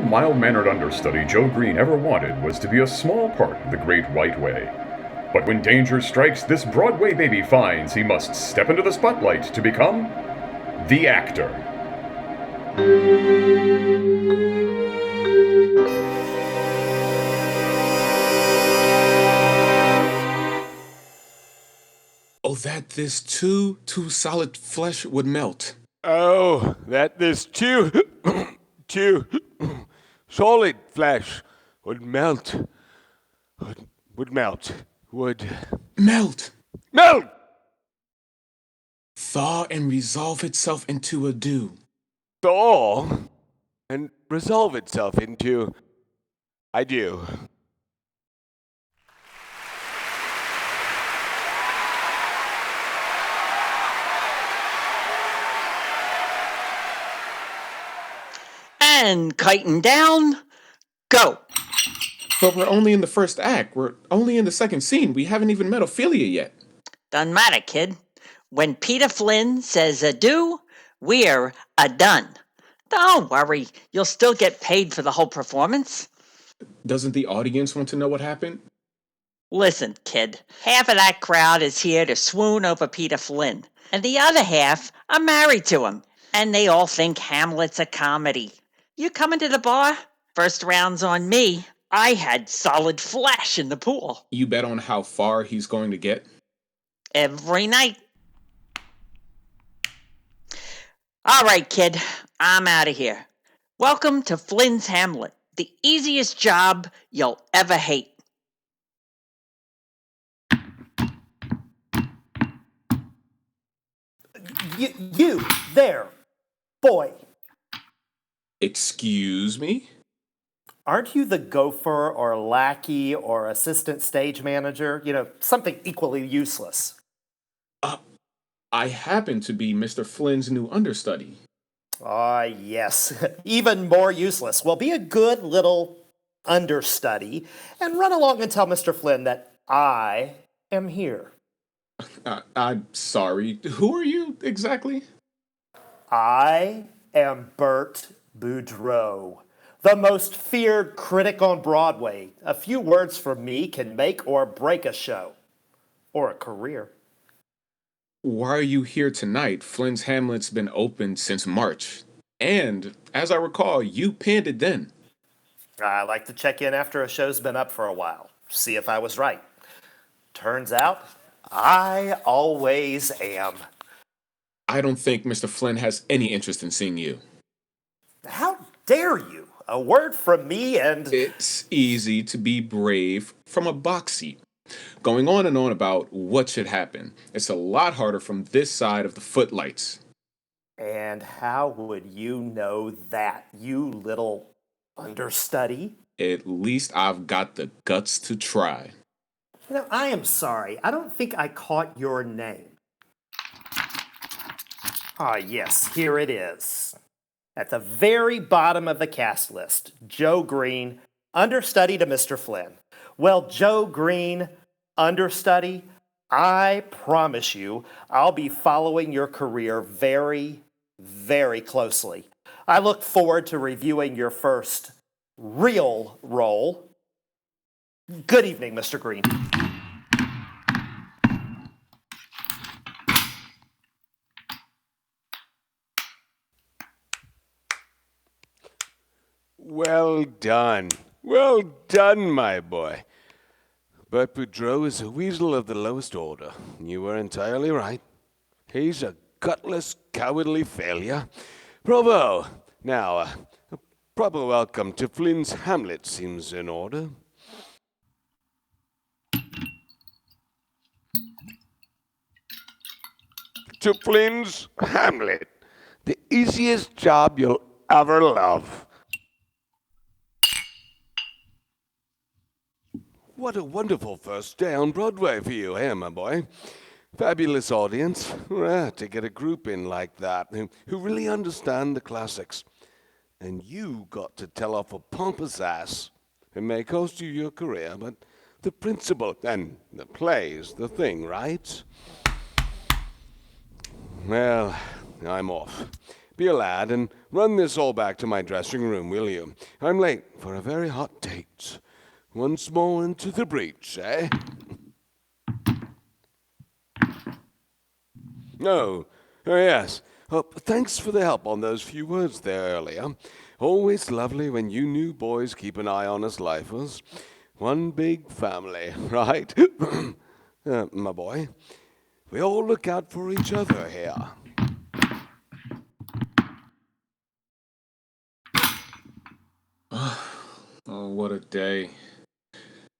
mild-mannered understudy Joe Green ever wanted was to be a small part of the Great White Way. But when danger strikes, this Broadway baby finds he must step into the spotlight to become the actor. Oh, that this too solid flesh would melt. Oh, that this too solid flesh would melt. Would melt. Melt! Thaw and resolve itself into a dew. Thaw and resolve itself into I do. And kiting down, go. But we're only in the first act. We're only in the second scene. We haven't even met Ophelia yet. Doesn't matter, kid. When Peter Flynn says a-do, we're a-done. Don't worry, you'll still get paid for the whole performance. Doesn't the audience want to know what happened? Listen, kid, half of that crowd is here to swoon over Peter Flynn, and the other half are married to him, and they all think Hamlet's a comedy. You coming to the bar? First round's on me. I had solid flesh in the pool. You bet on how far he's going to get? Every night. All right, kid, I'm out of here. Welcome to Flynn's Hamlet, the easiest job you'll ever hate. You there, boy. Excuse me? Aren't you the gopher or lackey or assistant stage manager? You know, something equally useless. I happen to be Mr. Flynn's new understudy. Ah, yes. Even more useless. Well, be a good little understudy and run along and tell Mr. Flynn that I am here. I'm sorry. Who are you exactly? I am Bert Boudreaux, the most feared critic on Broadway. A few words from me can make or break a show. Or a career. Why are you here tonight? Flynn's Hamlet's been open since March. And, as I recall, you panned it then. I like to check in after a show's been up for a while. See if I was right. Turns out, I always am. I don't think Mr. Flynn has any interest in seeing you. How dare you? A word from me and... It's easy to be brave from a box seat. Going on and on about what should happen. It's a lot harder from this side of the footlights. And how would you know that, you little understudy? At least I've got the guts to try. You know, I am sorry. I don't think I caught your name. Ah, yes, here it is. At the very bottom of the cast list, Joe Green, understudy to Mr. Flynn. Well, Joe Green, understudy, I promise you I'll be following your career very, very closely. I look forward to reviewing your first real role. Good evening, Mr. Green. Well done. Well done, my boy. Bert Boudreaux is a weasel of the lowest order. You were entirely right. He's a gutless, cowardly failure. Bravo! Now, a proper welcome to Flynn's Hamlet seems in order. To Flynn's Hamlet, the easiest job you'll ever love. What a wonderful first day on Broadway for you, eh, my boy? Fabulous audience. Rare to get a group in like that who really understand the classics. And you got to tell off a pompous ass. It may cost you your career, but the principle and the play's the thing, right? Well, I'm off. be a lad and run this all back to my dressing room, will you? I'm late for a very hot date. Once more into the breach, eh? Oh, yes. Thanks for the help on those few words there earlier. Always lovely when you new boys keep an eye on us lifers. One big family, right? My boy, we all look out for each other here. Oh, what a day.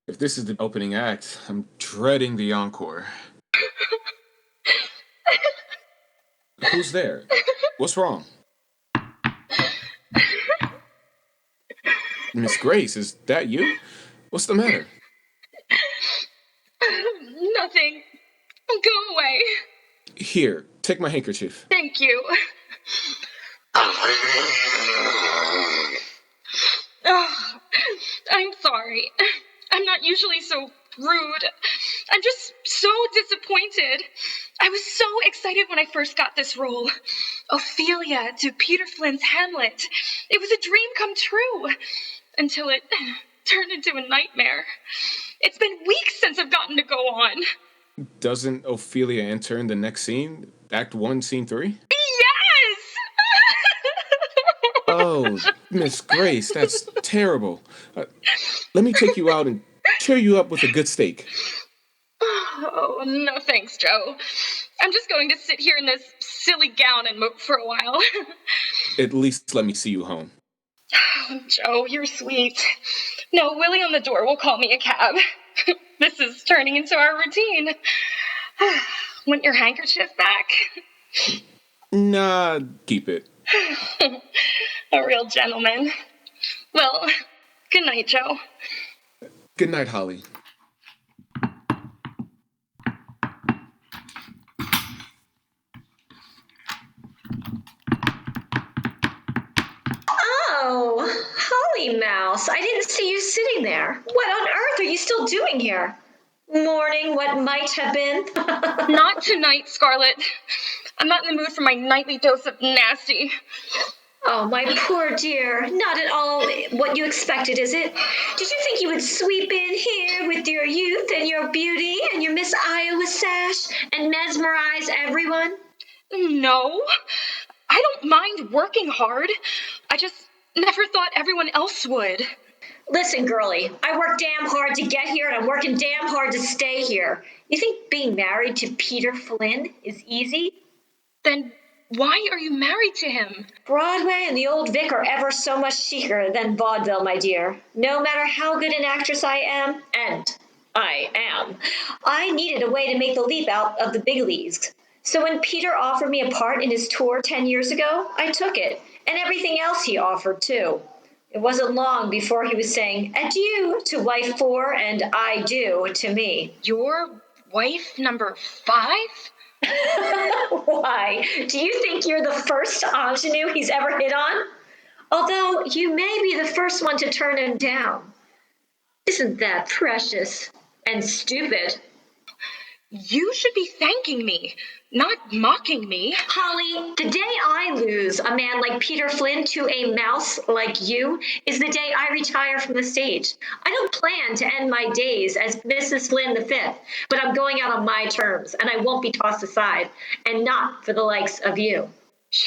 If this is the opening act, I'm dreading the encore. Who's there? What's wrong? Miss Grace, is that you? What's the matter? Nothing. Go away. Here, take my handkerchief. Thank you. Oh, I'm sorry. I'm not usually so rude. I'm just so disappointed. I was so excited when I first got this role. Ophelia to Peter Flynn's Hamlet. It was a dream come true. Until it turned into a nightmare. It's been weeks since I've gotten to go on. Doesn't Ophelia enter in the next scene? Act 1, Scene 3? Yes! Oh, Miss Grace, that's terrible. Let me take you out and cheer you up with a good steak. Oh, no thanks, Joe. I'm just going to sit here in this silly gown and mope for a while. At least let me see you home. Oh, Joe, you're sweet. No, Willie on the door will call me a cab. This is turning into our routine. Want your handkerchief back? Nah, keep it. A real gentleman. Well, good night, Joe. Good night, Holly. Oh, Holly Mouse, I didn't see you sitting there. What on earth are you still doing here? Mourning what might have been? Not tonight, Scarlett. I'm not in the mood for my nightly dose of nasty. Oh, my poor dear. Not at all what you expected, is it? Did you think you would sweep in here with your youth and your beauty and your Miss Iowa sash and mesmerize everyone? No. I don't mind working hard. I just never thought everyone else would. Listen, girlie, I worked damn hard to get here, and I'm working damn hard to stay here. You think being married to Peter Flynn is easy? Then why are you married to him? Broadway and the Old Vic are ever so much chicer than vaudeville, my dear. No matter how good an actress I am, and I am, I needed a way to make the leap out of the big leagues. So when Peter offered me a part in his tour 10 years ago, I took it, and everything else he offered, too. It wasn't long before he was saying adieu to wife 4 and I do to me. Your wife number 5? Why? Do you think you're the first ingenue he's ever hit on? Although you may be the first one to turn him down. Isn't that precious and stupid? You should be thanking me, not mocking me. Holly, the day I lose a man like Peter Flynn to a mouse like you is the day I retire from the stage. I don't plan to end my days as Mrs. Flynn V, but I'm going out on my terms, and I won't be tossed aside, and not for the likes of you.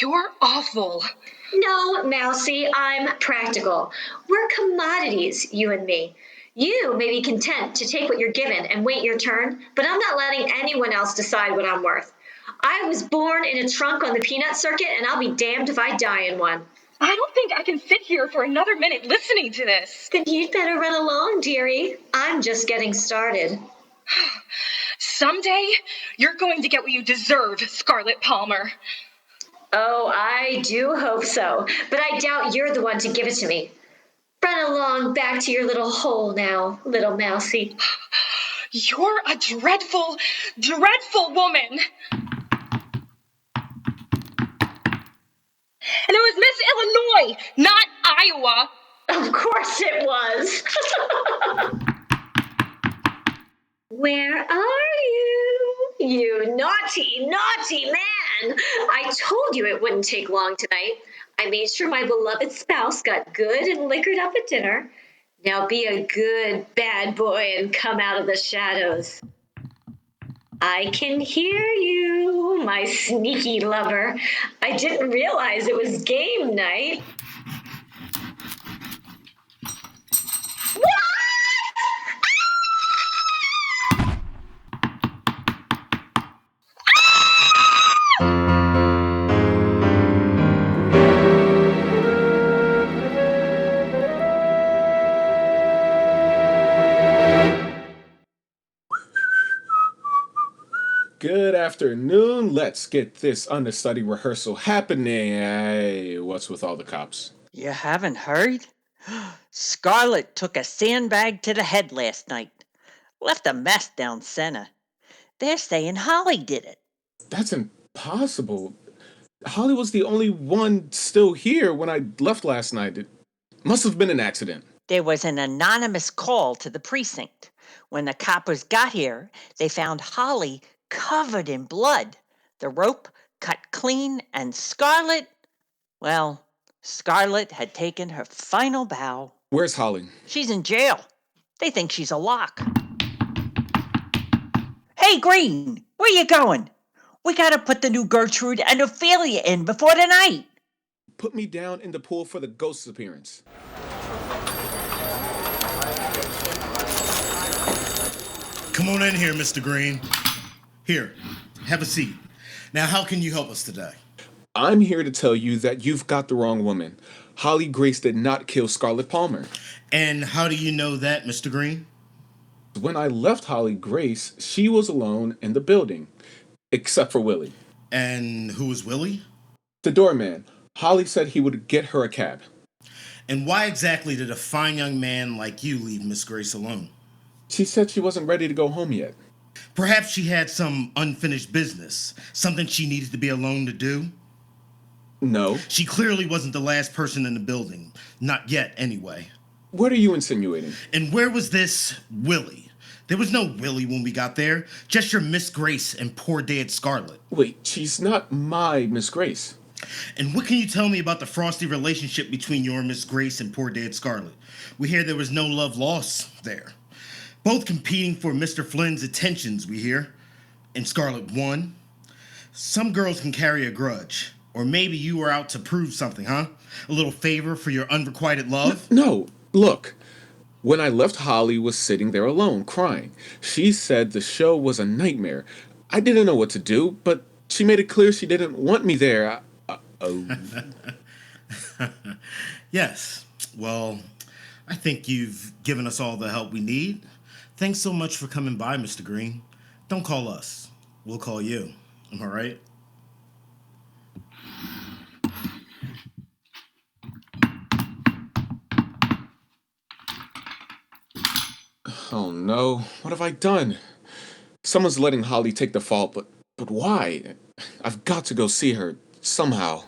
You're awful. No, Mousy, I'm practical. We're commodities, you and me. You may be content to take what you're given and wait your turn, but I'm not letting anyone else decide what I'm worth. I was born in a trunk on the peanut circuit, and I'll be damned if I die in one. I don't think I can sit here for another minute listening to this. Then you'd better run along, dearie. I'm just getting started. Someday, you're going to get what you deserve, Scarlett Palmer. Oh, I do hope so, but I doubt you're the one to give it to me. Run along back to your little hole now, little mousy. You're a dreadful, dreadful woman. And it was Miss Illinois, not Iowa. Of course it was. Where are you, you naughty, naughty man? on! I told you it wouldn't take long tonight. I made sure my beloved spouse got good and liquored up at dinner. Now be a good bad boy and come out of the shadows. I can hear you, my sneaky lover. I didn't realize it was game night. Good afternoon. Let's get this understudy rehearsal happening. Hey, what's with all the cops? You haven't heard? Scarlett took a sandbag to the head last night. Left a mess down center. They're saying Holly did it. That's impossible. Holly was the only one still here when I left last night. It must have been an accident. There was an anonymous call to the precinct. When the coppers got here, they found Holly covered in blood. The rope cut clean, and Scarlett had taken her final bow. Where's Holly? She's in jail. They think she's a lock. Hey, Green, where you going? We gotta put the new Gertrude and Ophelia in before the night. Put me down in the pool for the ghost appearance. Come on in here, Mr. Green. Here, have a seat. Now, how can you help us today? I'm here to tell you that you've got the wrong woman. Holly Grace did not kill Scarlett Palmer. And how do you know that, Mr. Green? When I left Holly Grace, she was alone in the building, except for Willie. And who was Willie? The doorman. Holly said he would get her a cab. And why exactly did a fine young man like you leave Miss Grace alone? She said she wasn't ready to go home yet. Perhaps she had some unfinished business, something she needed to be alone to do? No. She clearly wasn't the last person in the building. Not yet, anyway. What are you insinuating? And where was this Willie? There was no Willie when we got there. Just your Miss Grace and poor dead Scarlett. Wait, she's not my Miss Grace. And what can you tell me about the frosty relationship between your Miss Grace and poor dead Scarlett? We hear there was no love lost there. Both competing for Mr. Flynn's attentions, we hear. And Scarlett won. Some girls can carry a grudge. Or maybe you were out to prove something, huh? A little favor for your unrequited love? No, look. When I left, Holly was sitting there alone, crying. She said the show was a nightmare. I didn't know what to do, but she made it clear she didn't want me there. Yes. Well, I think you've given us all the help we need. Thanks so much for coming by, Mr. Green. Don't call us. We'll call you. Am I right? Oh no, what have I done? Someone's letting Holly take the fall, but why? I've got to go see her, somehow.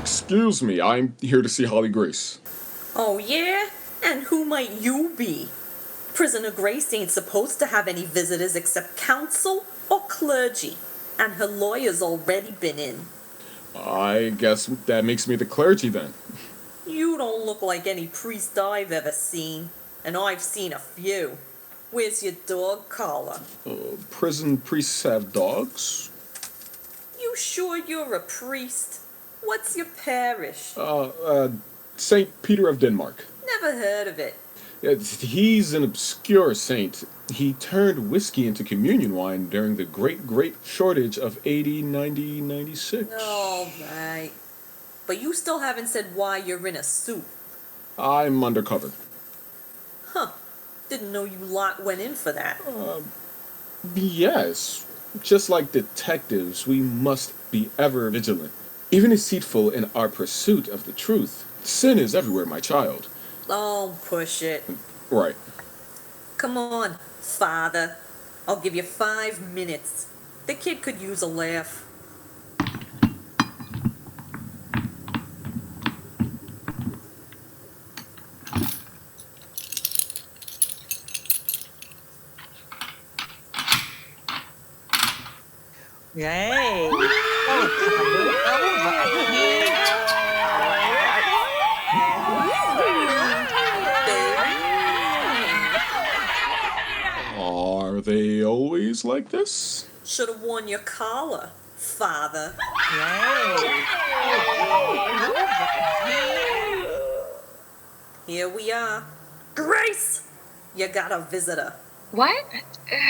Excuse me, I'm here to see Holly Grace. Oh, yeah? And who might you be? Prisoner Grace ain't supposed to have any visitors except counsel or clergy, and her lawyer's already been in. I guess that makes me the clergy then. You don't look like any priest I've ever seen, and I've seen a few. Where's your dog collar? Prison priests have dogs? You sure you're a priest? What's your parish? St. Peter of Denmark. Never heard of it. He's an obscure saint. He turned whiskey into communion wine during the great grape shortage of 80, 90, 96. All right. But you still haven't said why you're in a suit. I'm undercover. Huh. Didn't know you lot went in for that. Yes. Just like detectives, we must be ever vigilant. Even deceitful in our pursuit of the truth. Sin is everywhere, my child. Don't push it. Right. Come on, father. I'll give you 5 minutes. The kid could use a laugh. Hey. Oh, come over here. Are they always like this? Should have worn your collar, father. Here we are. Grace! You got a visitor. What?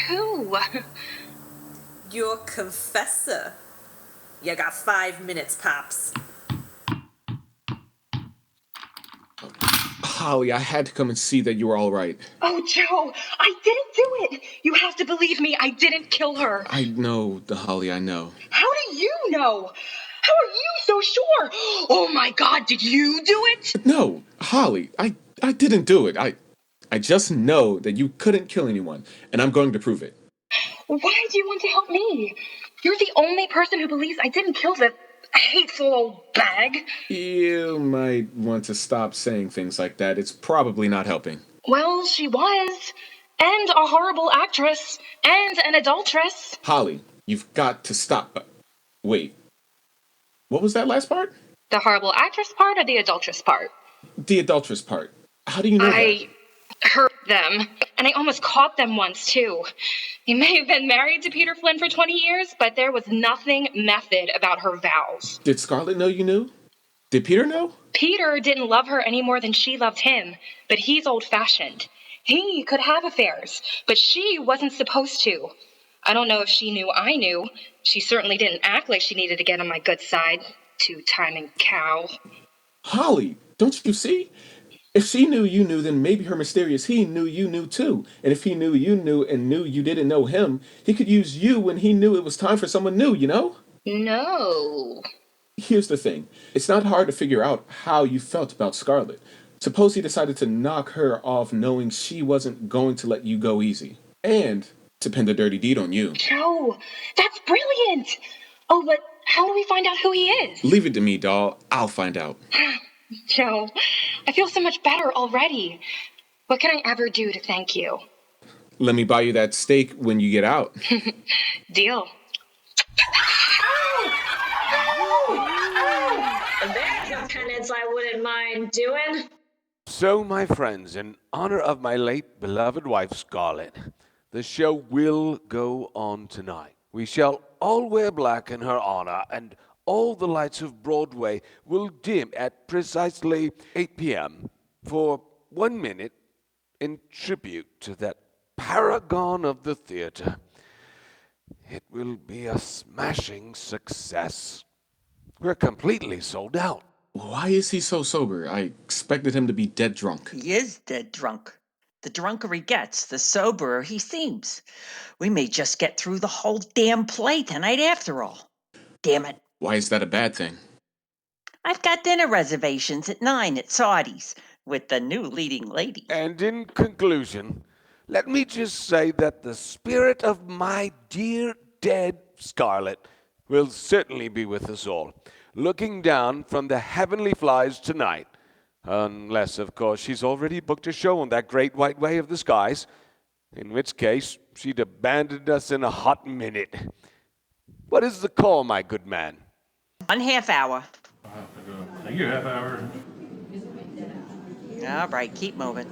Who? Your confessor. You got 5 minutes, Pops. Holly, I had to come and see that you were all right. Oh, Joe, I didn't do it. You have to believe me. I didn't kill her. I know, Holly, I know. How do you know? How are you so sure? Oh my God, did you do it? No, Holly, I didn't do it. I just know that you couldn't kill anyone, and I'm going to prove it. Why do you want to help me? You're the only person who believes I didn't kill the hateful old bag. You might want to stop saying things like that. It's probably not helping. Well, she was. And a horrible actress. And an adulteress. Holly, you've got to stop. Wait. What was that last part? The horrible actress part or the adulteress part? The adulteress part. How do you know that? I hurt them. And I almost caught them once, too. He may have been married to Peter Flynn for 20 years, but there was nothing method about her vows. Did Scarlett know you knew? Did Peter know? Peter didn't love her any more than she loved him, but he's old-fashioned. He could have affairs, but she wasn't supposed to. I don't know if she knew I knew. She certainly didn't act like she needed to get on my good side. Two-timing cow. Holly, don't you see? If she knew you knew, then maybe her mysterious he knew you knew too. And if he knew you knew and knew you didn't know him, he could use you when he knew it was time for someone new, you know? No. Here's the thing. It's not hard to figure out how you felt about Scarlett. Suppose he decided to knock her off knowing she wasn't going to let you go easy. And to pin the dirty deed on you. Joe, that's brilliant. Oh, but how do we find out who he is? Leave it to me, doll. I'll find out. Joe, I feel so much better already. What can I ever do to thank you? Let me buy you that steak when you get out. Deal. There's a penance I wouldn't mind doing. So, my friends, in honor of my late beloved wife Scarlett, the show will go on tonight. We shall all wear black in her honor, and all the lights of Broadway will dim at precisely 8 p.m. for 1 minute in tribute to that paragon of the theater. It will be a smashing success. We're completely sold out. Why is he so sober? I expected him to be dead drunk. He is dead drunk. The drunker he gets, the soberer he seems. We may just get through the whole damn play tonight after all. Damn it. Why is that a bad thing? I've got dinner reservations at 9 at Sardi's with the new leading lady. And in conclusion, let me just say that the spirit of my dear dead Scarlett will certainly be with us all, looking down from the heavenly flies tonight. Unless, of course, she's already booked a show on that great white way of the skies, in which case she'd abandoned us in a hot minute. What is the call, my good man? 1/2 hour. Thank you, half hour. All right, keep moving.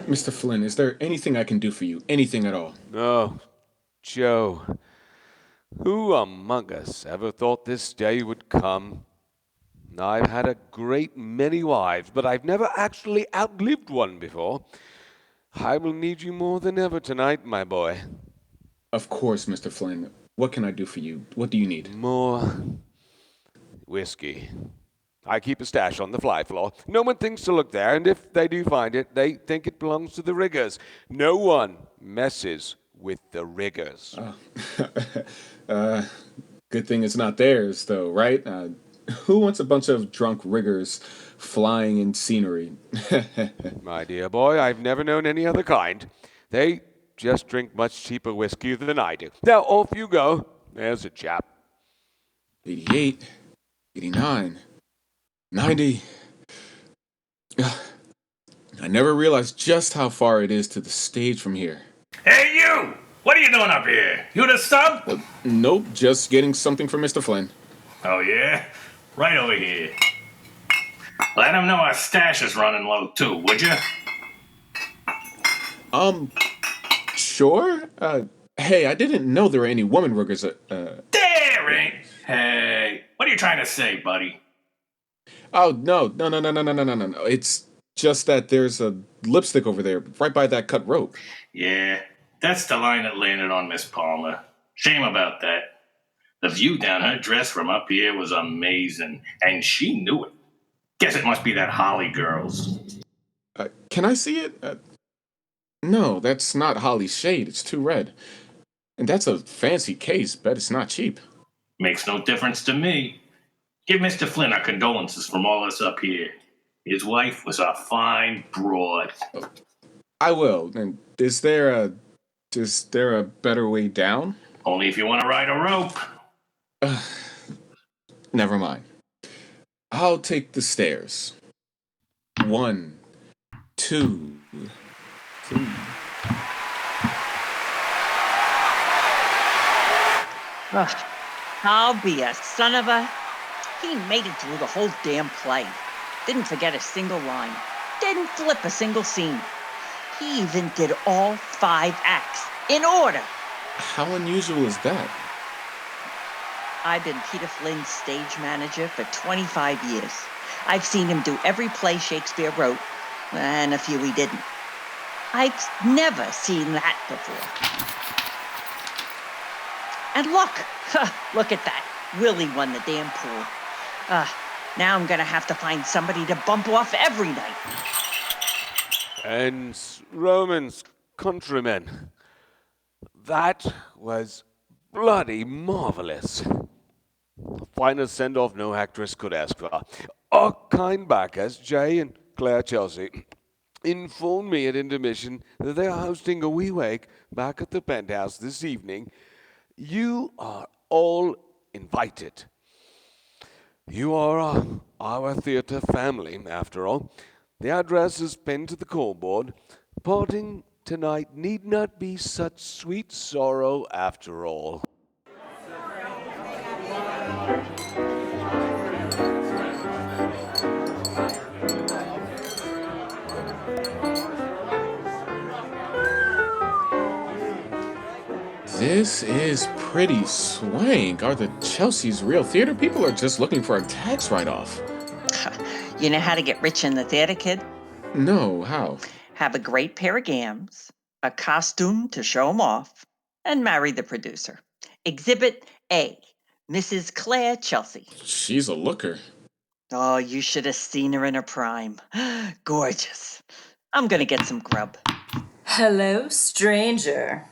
Mr. Flynn, is there anything I can do for you? Anything at all? Oh, Joe. Who among us ever thought this day would come? I've had a great many wives, but I've never actually outlived one before. I will need you more than ever tonight, my boy. Of course, Mr. Flynn. What can I do for you? What do you need? More whiskey. I keep a stash on the fly floor. No one thinks to look there, and if they do find it, they think it belongs to the riggers. No one messes with the riggers. Good thing it's not theirs, though, right? Who wants a bunch of drunk riggers flying in scenery? My dear boy, I've never known any other kind. They just drink much cheaper whiskey than I do. Now, off you go. There's a chap. 88, 89, 90. I never realized just how far it is to the stage from here. Hey, you! What are you doing up here? You the sub? Nope, just getting something for Mr. Flynn. Oh, yeah? Right over here. Let him know our stash is running low, too, would you? Sure? Hey, I didn't know there were any woman workers There ain't. Hey, what are you trying to say, buddy? Oh, no. It's just that there's a lipstick over there, right by that cut rope. Yeah, that's the line that landed on Miss Palmer. Shame about that. The view down her dress from up here was amazing, and she knew it. Guess it must be that Holly girl's. Can I see it? No, that's not Holly's shade. It's too red. And that's a fancy case. Bet it's not cheap. Makes no difference to me. Give Mr. Flynn our condolences from all us up here. His wife was a fine broad. I will. And is there a better way down? Only if you want to ride a rope. Never mind. I'll take the stairs. 1, 2, 3. Ugh, I'll be a son of a... He made it through the whole damn play. Didn't forget a single line. Didn't flip a single scene. He even did all 5 acts in order. How unusual is that? I've been Peter Flynn's stage manager for 25 years. I've seen him do every play Shakespeare wrote, and a few he didn't. I've never seen that before. And look at that. Willie won the damn pool. Now I'm gonna have to find somebody to bump off every night. And Romans, countrymen, that was bloody marvelous. Finest send-off no actress could ask for. Our kind backers, Jay and Claire Chelsea, informed me at intermission that they are hosting a wee wake back at the penthouse this evening. You are all invited. You are our theatre family, after all. The address is pinned to the call board. Parting tonight need not be such sweet sorrow after all. This is pretty swank. Are the Chelsea's real theater people or just looking for a tax write-off? You know how to get rich in the theater, kid? No, how? Have a great pair of gams, a costume to show 'em off, and marry the producer. Exhibit A, Mrs. Claire Chelsea. She's a looker. Oh, you should have seen her in her prime. Gorgeous. I'm gonna get some grub. Hello, stranger.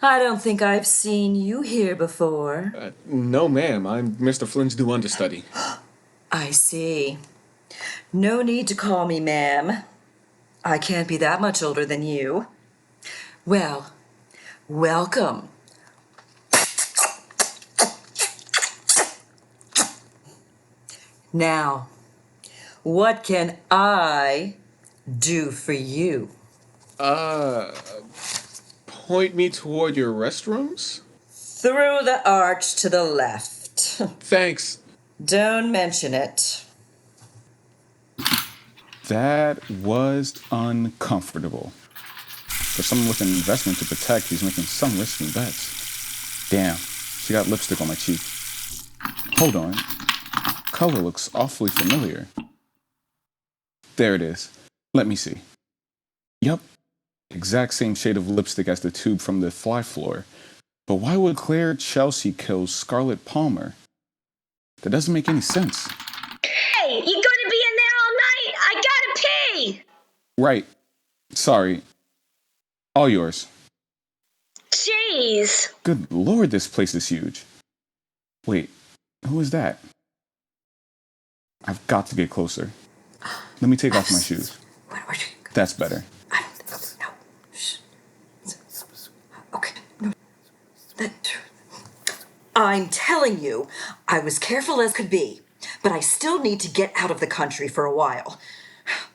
I don't think I've seen you here before. No, ma'am. I'm Mr. Flynn's new understudy. I see. No need to call me ma'am. I can't be that much older than you. Well, welcome. Now, what can I do for you? Point me toward your restrooms? Through the arch to the left. Thanks. Don't mention it. That was uncomfortable. For someone with an investment to protect, he's making some risky bets. Damn, she got lipstick on my cheek. Hold on. Color looks awfully familiar. There it is. Let me see. Yup. Exact same shade of lipstick as the tube from the fly floor. But why would Claire Chelsea kill Scarlett Palmer? That doesn't make any sense. Hey, you gonna be in there all night? I gotta pee! Right. Sorry. All yours. Jeez. Good lord, this place is huge. Wait, who is that? I've got to get closer. Let me take off my shoes. That's better. No. Shh. Okay. No. I'm telling you, I was careful as could be, but I still need to get out of the country for a while.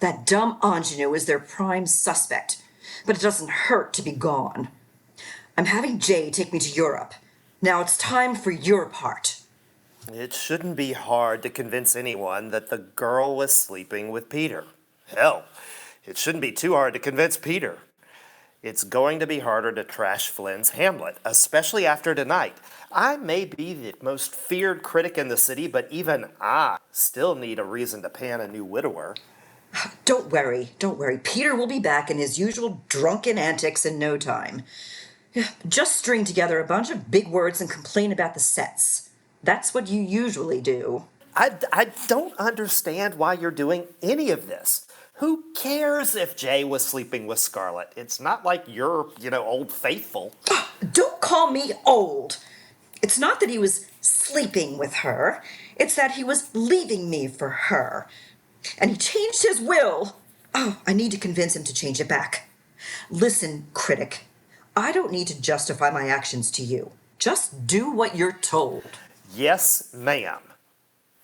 That dumb ingenue is their prime suspect, but it doesn't hurt to be gone. I'm having Jay take me to Europe. Now it's time for your part. It shouldn't be hard to convince anyone that the girl was sleeping with Peter. Hell, it shouldn't be too hard to convince Peter. It's going to be harder to trash Flynn's Hamlet, especially after tonight. I may be the most feared critic in the city, but even I still need a reason to pan a new widower. Don't worry. Peter will be back in his usual drunken antics in no time. Just string together a bunch of big words and complain about the sets. That's what you usually do. I don't understand why you're doing any of this. Who cares if Jay was sleeping with Scarlett? It's not like you're, Old Faithful. Don't call me old. It's not that he was sleeping with her. It's that he was leaving me for her. And he changed his will. Oh, I need to convince him to change it back. Listen, critic, I don't need to justify my actions to you. Just do what you're told. Yes, ma'am.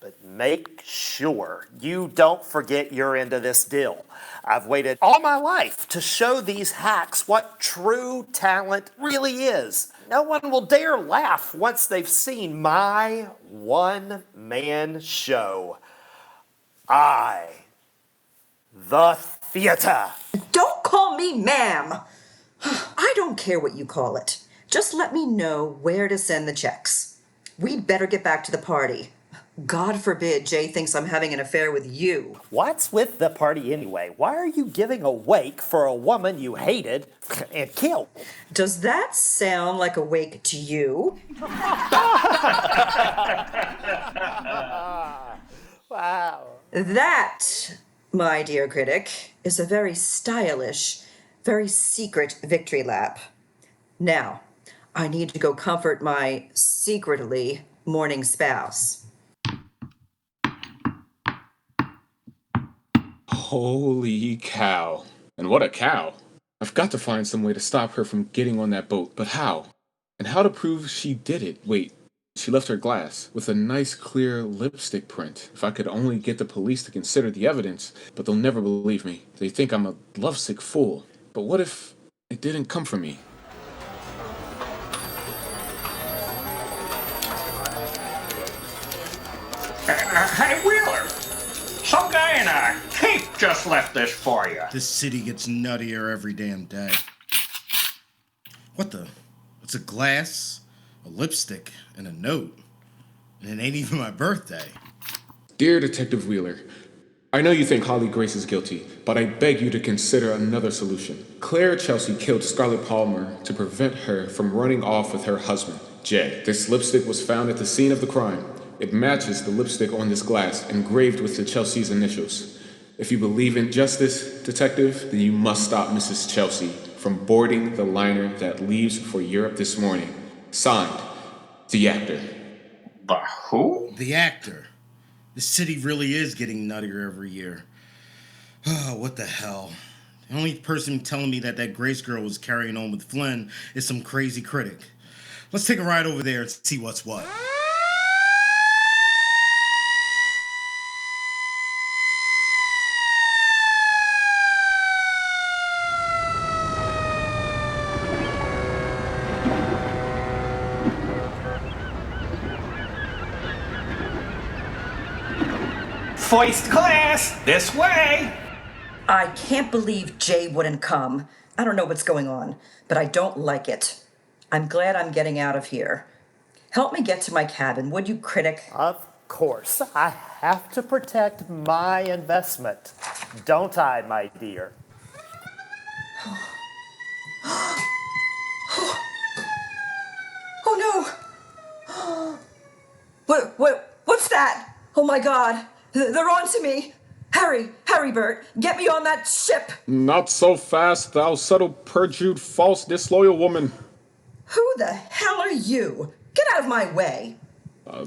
But make sure you don't forget you're into this deal. I've waited all my life to show these hacks what true talent really is. No one will dare laugh once they've seen my one-man show. The theater. Don't call me ma'am. I don't care what you call it. Just let me know where to send the checks. We'd better get back to the party. God forbid Jay thinks I'm having an affair with you. What's with the party anyway? Why are you giving a wake for a woman you hated and killed? Does that sound like a wake to you? Wow. That, my dear critic, is a very stylish, very secret victory lap. Now, I need to go comfort my secretly mourning spouse. Holy cow. And what a cow. I've got to find some way to stop her from getting on that boat, but how? And how to prove she did it? Wait, she left her glass with a nice clear lipstick print. If I could only get the police to consider the evidence, but they'll never believe me. They think I'm a lovesick fool. But what if it didn't come from me? Hey, Wheeler! Some guy in a cape just left this for you. This city gets nuttier every damn day. What the? It's a glass, a lipstick, and a note. And it ain't even my birthday. Dear Detective Wheeler, I know you think Holly Grace is guilty, but I beg you to consider another solution. Claire Chelsea killed Scarlett Palmer to prevent her from running off with her husband, Jay. This lipstick was found at the scene of the crime. It matches the lipstick on this glass, engraved with the Chelsea's initials. If you believe in justice, Detective, then you must stop Mrs. Chelsea from boarding the liner that leaves for Europe this morning. Signed, the actor. The who? The actor. The city really is getting nuttier every year. Oh, what the hell? The only person telling me that Grace girl was carrying on with Flynn is some crazy critic. Let's take a ride over there and see what's what. First class, this way! I can't believe Jay wouldn't come. I don't know what's going on, but I don't like it. I'm glad I'm getting out of here. Help me get to my cabin, would you, critic? Of course. I have to protect my investment. Don't I, my dear? Oh no! What's that? Oh my God! They're on to me! Hurry, Bert! Get me on that ship! Not so fast, thou subtle, perjured, false, disloyal woman. Who the hell are you? Get out of my way!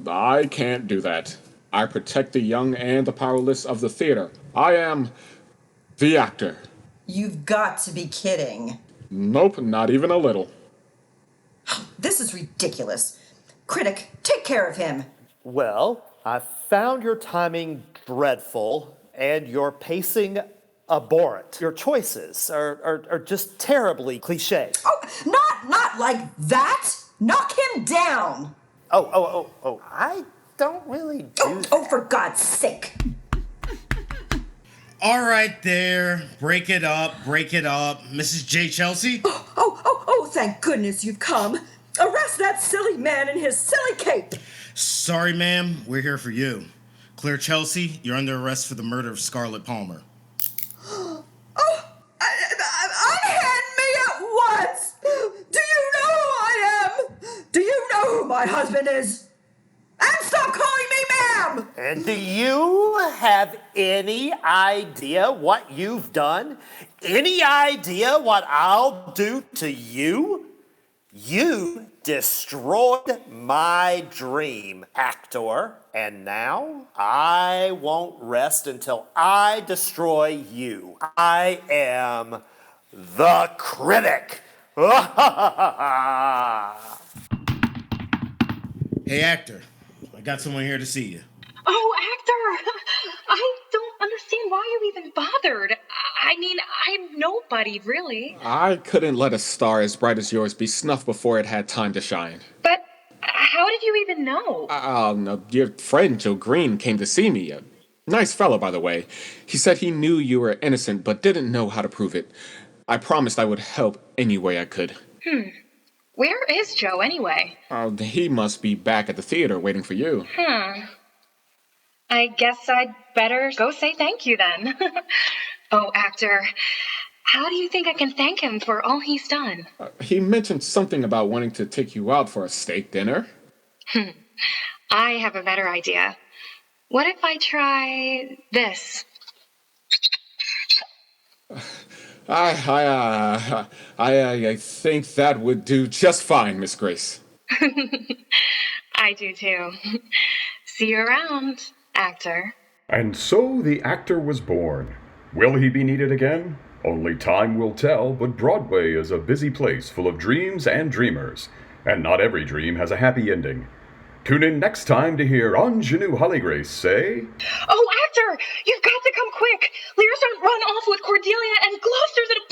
I can't do that. I protect the young and the powerless of the theater. I am the actor. You've got to be kidding. Nope, not even a little. This is ridiculous. Critic, take care of him. Well, I found your timing dreadful and your pacing abhorrent. Your choices are just terribly cliche. Oh, not Not like that! Knock him down! Oh, I don't really do that. Oh, for God's sake! All right there. Break it up. Mrs. J. Chelsea? Oh, thank goodness you've come. Arrest that silly man in his silly cape. Sorry, ma'am. We're here for you. Claire Chelsea, you're under arrest for the murder of Scarlett Palmer. Unhand me at once! Do you know who I am? Do you know who my husband is? And stop calling me ma'am! And do you have any idea what you've done? Any idea what I'll do to you? You destroyed my dream, actor. And now I won't rest until I destroy you. I am the critic. Hey, actor. I got someone here to see you. Oh, actor! I don't understand why you even bothered. I mean, I'm nobody, really. I couldn't let a star as bright as yours be snuffed before it had time to shine. But how did you even know? No, your friend Joe Green came to see me. A nice fellow, by the way. He said he knew you were innocent, but didn't know how to prove it. I promised I would help any way I could. Where is Joe, anyway? He must be back at the theater waiting for you. I guess I'd better go say thank you, then. Oh, actor, how do you think I can thank him for all he's done? He mentioned something about wanting to take you out for a steak dinner. I have a better idea. What if I try this? I think that would do just fine, Miss Grace. I do too. See you around, actor. And so the actor was born. Will he be needed again? Only time will tell, but Broadway is a busy place full of dreams and dreamers, and not every dream has a happy ending. Tune in next time to hear Ingenue Hollygrace say... Oh, actor! You've got to come quick! Lear's run off with Cordelia and Gloucester's at a